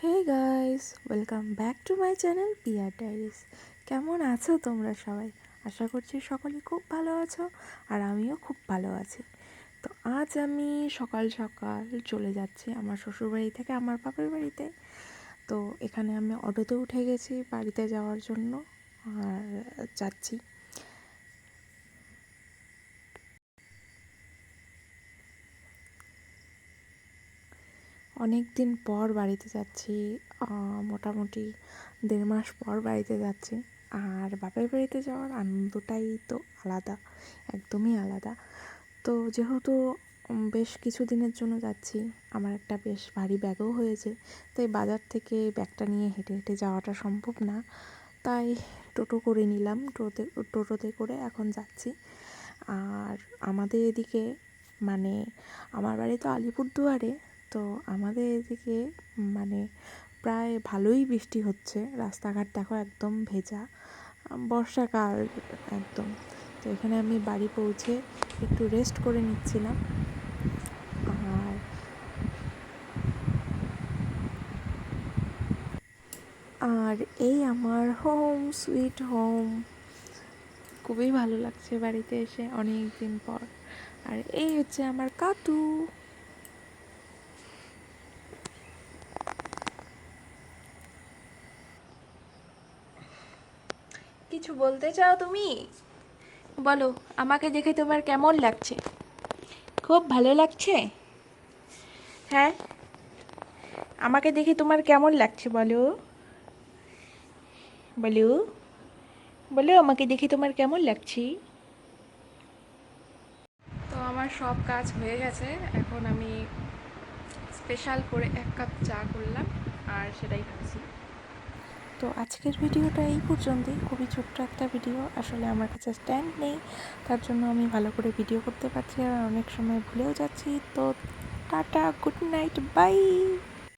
Hey guys, welcome back to my channel pier diaries. কেমন আছো তোমরা সবাই? আশা করছি সকলে খুব ভালো আছো, আর আমিও খুব ভালো আছি। তো আজ আমি সকাল সকাল চলে যাচ্ছি আমার শ্বশুরবাড়ি থেকে আমার বাপের বাড়িতে। তো এখানে আমি অটোতে উঠে গেছি বাড়িতে যাওয়ার জন্য, আর যাচ্ছি। অনেক দিন পর বাড়িতে যাচ্ছি, মোটামুটি 1.5 মাস পর বাড়িতে যাচ্ছি। আর বাপের বাড়িতে যাওয়ার আনন্দটাই তো আলাদা, একদমই আলাদা। তো যেহেতু বেশ কিছু দিনের জন্য যাচ্ছি, আমার একটা বেশ ভারী ব্যাগও হয়েছে, তাই বাজার থেকে ব্যাগটা নিয়ে হেঁটে হেঁটে যাওয়াটা সম্ভব না। তাই টোটো করে নিলাম, টোটোতে করে এখন যাচ্ছি। আর আমাদের এদিকে, মানে আমার বাড়ি তো আলিপুরদুয়ারে, তো আমাদের এদিকে মানে প্রায় ভালোই বৃষ্টি হচ্ছে। রাস্তাঘাট দেখো একদম ভেজা, বর্ষাকাল একদম। তো এখানে আমি বাড়ি পৌঁছে একটু রেস্ট করে নিচ্ছিলাম। আর আর এই আমার হোম সুইট হোম, খুবই ভালো লাগছে বাড়িতে এসে অনেক দিন পর। আর এই হচ্ছে আমার কাতু। কিছু বলতে চাও তুমি? বলো, আমাকে দেখে তোমার কেমন লাগছে? খুব ভালো লাগছে? হ্যাঁ, আমাকে দেখে তোমার কেমন লাগছে বলো? বলো, বলো আমাকে দেখে তোমার কেমন লাগছে? তো আমার সব কাজ হয়ে গেছে, এখন আমি স্পেশাল করে 1 কাপ চা করলাম আর সেটাই খাচ্ছি। তো আজকের ভিডিওটা এই পর্যন্তই, খুবই ছোট্ট একটা ভিডিও। আসলে আমার কাছে স্ট্যান্ড নেই, তার জন্য আমি ভালো করে ভিডিও করতে পারছি আর অনেক সময় ভুলেও যাচ্ছি। তো টাটা, গুড নাইট, বাই।